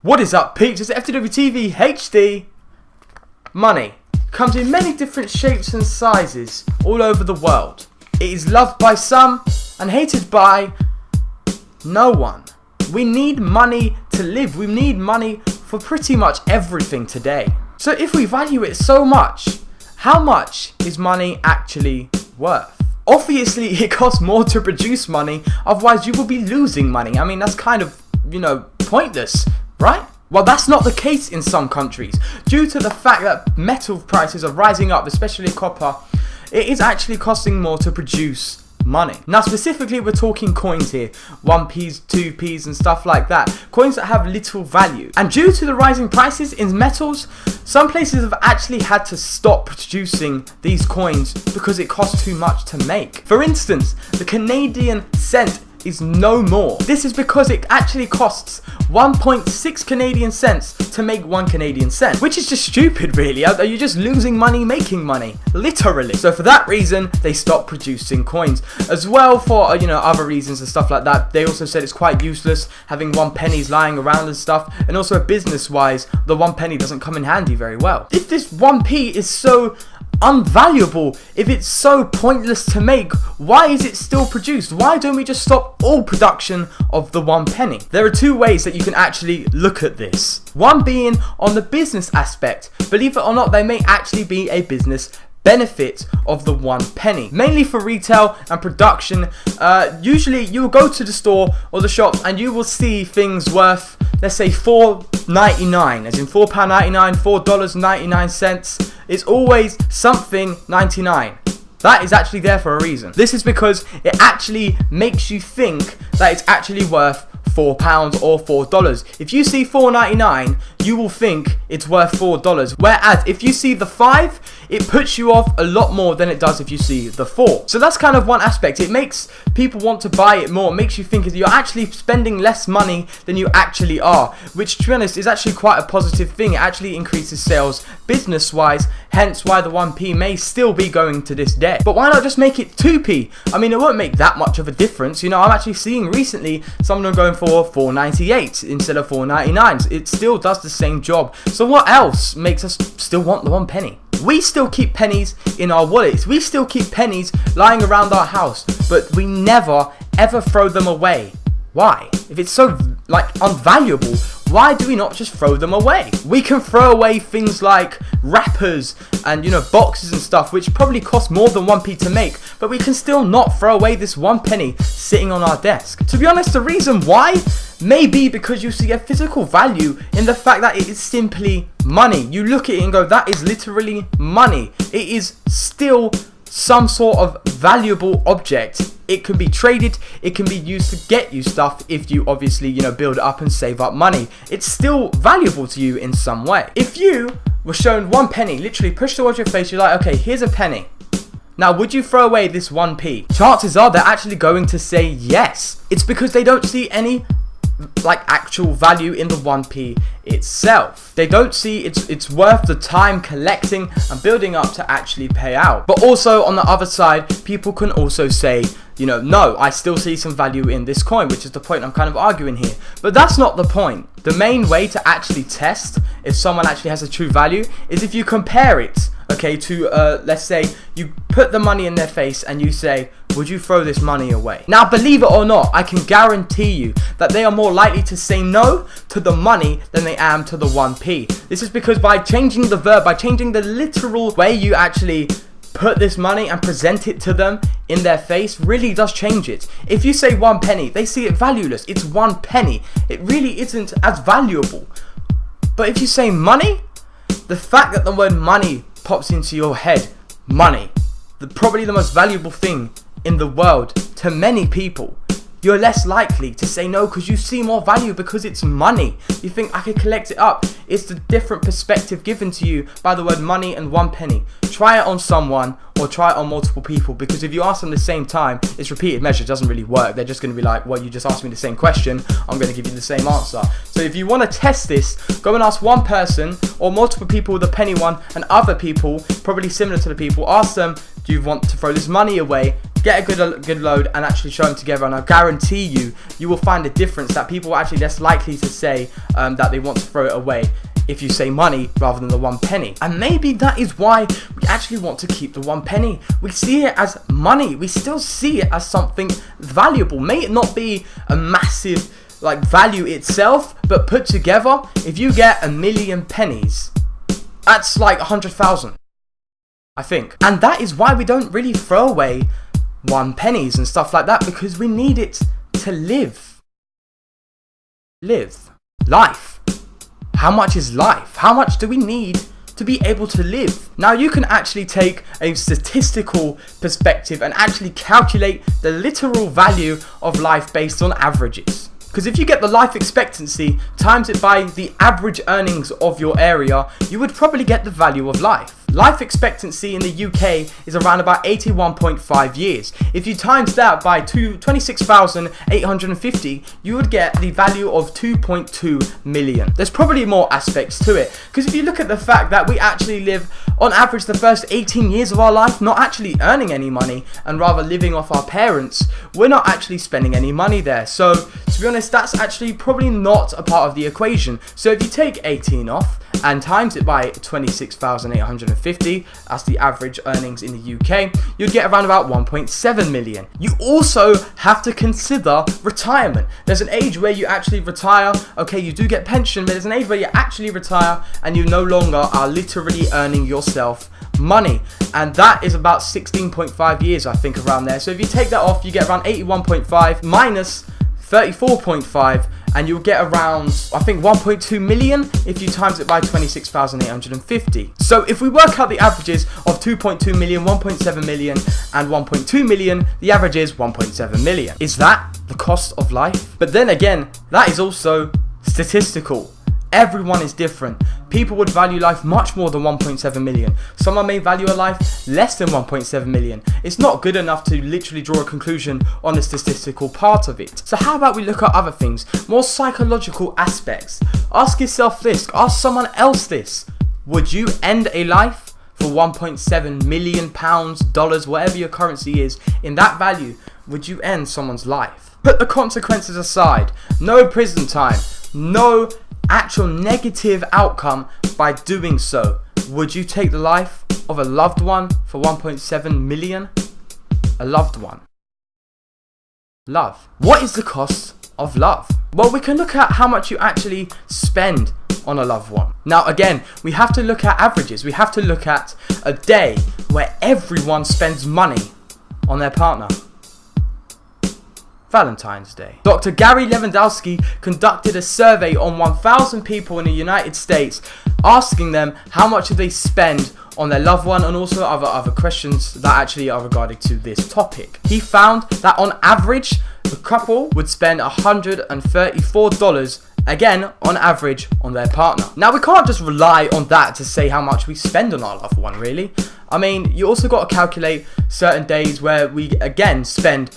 What is up, peeps? It's FTWTV HD. Money comes in many different shapes and sizes all over the world. It is loved by some and hated by no one. We need money to live. We need money for pretty much everything today. So if we value it so much, how much is money actually worth? Obviously, it costs more to produce money, otherwise you will be losing money. I mean, that's kind of, pointless, right? Well, that's not the case in some countries. Due to the fact that metal prices are rising up, especially copper, it is actually costing more to produce money. Now, specifically, we're talking coins here. 1p's, 2p's and stuff like that. Coins that have little value. And due to the rising prices in metals, some places have actually had to stop producing these coins because it costs too much to make. For instance, the Canadian cent is no more. This is because it actually costs 1.6 Canadian cents to make 1 Canadian cent, which is just stupid, really. Are you just losing money making money? Literally. So for that reason, they stopped producing coins. As well, for other reasons and stuff like that, they also said it's quite useless having 1 pennies lying around and stuff, and also business wise, the 1 penny doesn't come in handy very well. If this 1p is so unvaluable, if it's so pointless to make, why is it still produced? Why don't we just stop all production of the 1 penny? There are two ways that you can actually look at this. One being on the business aspect. Believe it or not, there may actually be a business benefit of the 1 penny, mainly for retail and production. Usually you will go to the store or the shops and you will see things worth, let's say, $4.99, as in £4.99, $4.99. It's always something 99. That is actually there for a reason. This is because it actually makes you think that it's actually worth £4 or $4. If you see $4.99, you will think it's worth $4. Whereas if you see the 5, it puts you off a lot more than it does if you see the 4. So that's kind of one aspect. It makes people want to buy it more. It makes you think that you're actually spending less money than you actually are, which, to be honest, is actually quite a positive thing. It actually increases sales business-wise, hence why the 1p may still be going to this day. But why not just make it 2p? I mean, it won't make that much of a difference. I'm actually seeing recently some of them going for $4.98 instead of $4.99. It still does the same job. So what else makes us still want the 1 penny? We still keep pennies in our wallets. We still keep pennies lying around our house, but we never ever throw them away. Why? If it's so unvaluable, why do we not just throw them away? We can throw away things like wrappers and boxes and stuff, which probably cost more than 1p to make, but we can still not throw away this 1 penny sitting on our desk. To be honest, the reason why may be because you see a physical value in the fact that it is simply money. You look at it and go, that is literally money. It is still some sort of valuable object. It can be traded, it can be used to get you stuff if you obviously, build it up and save up money. It's still valuable to you in some way. If you were shown 1 penny, literally pushed towards your face, you're like, okay, here's a penny. Now, would you throw away this 1p? Chances are they're actually going to say yes. It's because they don't see any actual value in the 1p itself. They don't see it's worth the time collecting and building up to actually pay out. But also on the other side, people can also say, no, I still see some value in this coin, which is the point I'm kind of arguing here. But that's not the point. The main way to actually test if someone actually has a true value is if you compare it, okay, to let's say you put the money in their face and you say, would you throw this money away? Now, believe it or not, I can guarantee you that they are more likely to say no to the money than they am to the 1p. This is because by changing the verb, by changing the literal way you actually put this money and present it to them in their face, really does change it. If you say 1 penny, they see it valueless. It's 1 penny. It really isn't as valuable. But if you say money, the fact that the word money pops into your head, money, probably the most valuable thing in the world to many people, you're less likely to say no because you see more value because it's money. You think, I could collect it up. It's the different perspective given to you by the word money and 1 penny. Try it on someone or try it on multiple people, because if you ask them the same time, it's repeated measure. It doesn't really work. They're just going to be like, well, you just asked me the same question, I'm going to give you the same answer. So if you want to test this, go and ask one person or multiple people with a penny one and other people, probably similar to the people, ask them, do you want to throw this money away? get a good load and actually show them together, and I guarantee you will find a difference, that people are actually less likely to say that they want to throw it away if you say money rather than the 1 penny. And maybe that is why we actually want to keep the 1 penny. We see it as money. We still see it as something valuable. May it not be a massive like value itself, but put together, if you get 1,000,000 pennies, that's like 100,000, I think. And that is why we don't really throw away 1 pennies and stuff like that, because we need it to live life. How much is life? How much do we need to be able to live? Now, you can actually take a statistical perspective and actually calculate the literal value of life based on averages. Because if you get the life expectancy, times it by the average earnings of your area, you would probably get the value of life. Life expectancy in the UK is around about 81.5 years. If you times that by 26,850, you would get the value of 2.2 million. There's probably more aspects to it, because if you look at the fact that we actually live on average the first 18 years of our life not actually earning any money and rather living off our parents, we're not actually spending any money there. So to be honest, that's actually probably not a part of the equation. So if you take 18 off and times it by 26,850, that's the average earnings in the UK, you'd get around about 1.7 million. You also have to consider retirement. There's an age where you actually retire. Okay, you do get pension, but there's an age where you actually retire and you no longer are literally earning yourself money, and that is about 16.5 years, I think, around there. So if you take that off, you get around 81.5 minus 34.5, and you'll get around, I think, 1.2 million if you times it by 26,850. So if we work out the averages of 2.2 million, 1.7 million, and 1.2 million, the average is 1.7 million. Is that the cost of life? But then again, that is also statistical. Everyone is different. People would value life much more than 1.7 million. Someone may value a life less than 1.7 million. It's not good enough to literally draw a conclusion on the statistical part of it. So how about we look at other things, more psychological aspects? Ask yourself this, ask someone else this. Would you end a life for 1.7 million pounds, dollars, whatever your currency is, in that value? Would you end someone's life? Put the consequences aside. No prison time. No actual negative outcome by doing so. Would you take the life of a loved one for 1.7 million? A loved one. Love. What is the cost of love? Well, we can look at how much you actually spend on a loved one. Now again, we have to look at averages. We have to look at a day where everyone spends money on their partner. Valentine's Day. Dr. Gary Lewandowski conducted a survey on 1,000 people in the United States, asking them how much do they spend on their loved one, and also other questions that actually are regarding to this topic. He found that on average, the couple would spend $134, again, on average, on their partner. Now, we can't just rely on that to say how much we spend on our loved one, really. I mean, you also got to calculate certain days where we, again, spend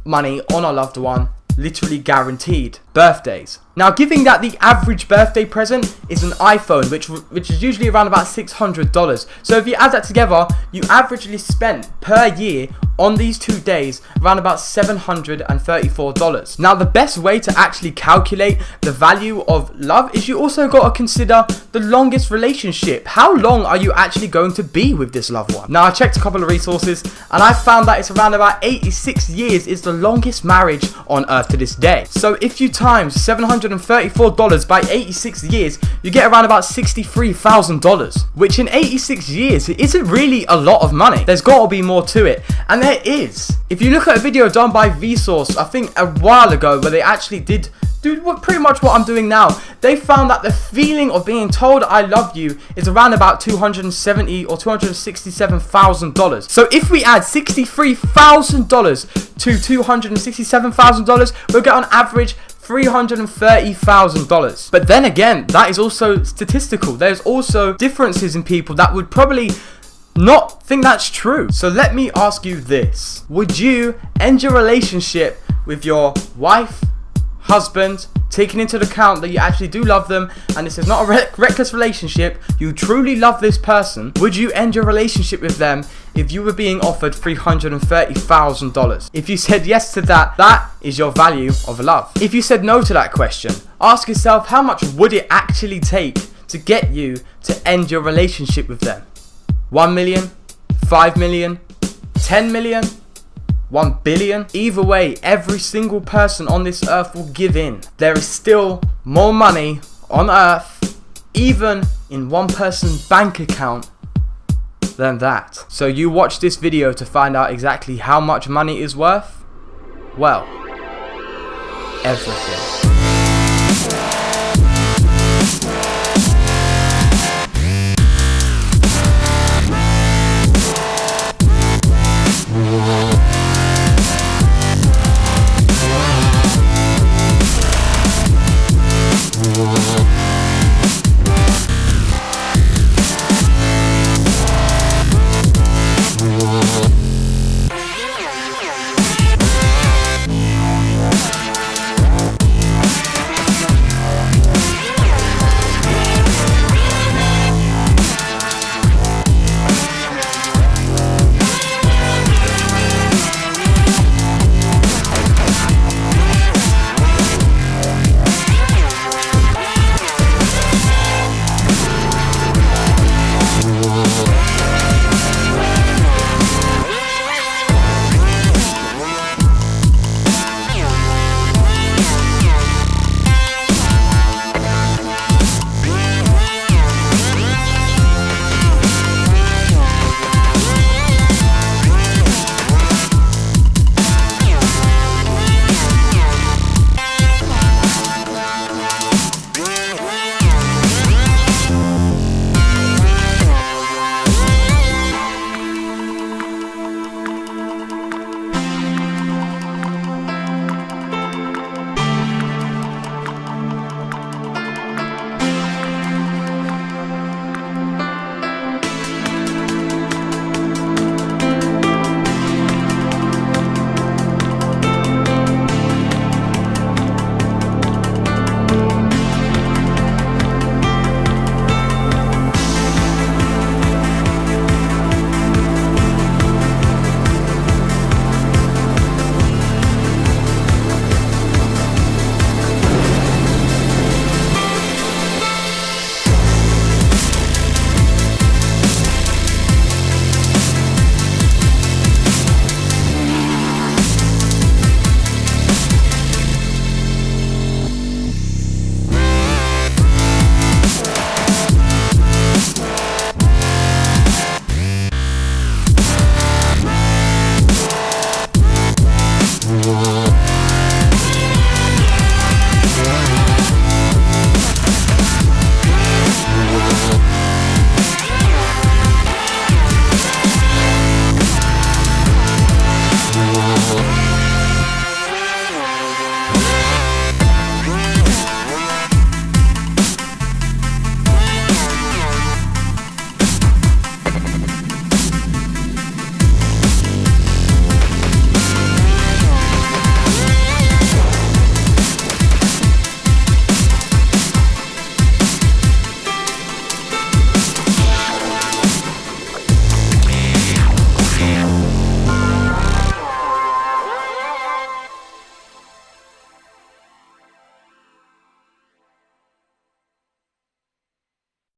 money on our loved one, literally guaranteed. Birthdays. Now, given that the average birthday present is an iPhone, which is usually around about $600. So if you add that together, you averagely spent per year on these 2 days around about $734. Now, the best way to actually calculate the value of love is you also got to consider the longest relationship. How long are you actually going to be with this loved one? Now, I checked a couple of resources and I found that it's around about 86 years is the longest marriage on earth to this day. So if you times $734 by 86 years, you get around about $63,000, which in 86 years isn't really a lot of money. There's got to be more to it, and there is. If you look at a video done by Vsauce, I think a while ago, where they actually did pretty much what I'm doing now, they found that the feeling of being told I love you is around about $270,000 or $267,000. So if we add $63,000 to $267,000, we'll get on average $330,000. But then again, that is also statistical. There's also differences in people that would probably not think that's true. So let me ask you this. Would you end your relationship with your wife, husband, taking into account that you actually do love them and this is not a reckless relationship, you truly love this person, would you end your relationship with them if you were being offered $330,000? If you said yes to that, that is your value of love. If you said no to that question, ask yourself, how much would it actually take to get you to end your relationship with them? 1 million? 5 million? 10 million? 1 billion? Either way, every single person on this earth will give in. There is still more money on earth, even in one person's bank account, than that. So you watch this video to find out exactly how much money is worth? Well, everything.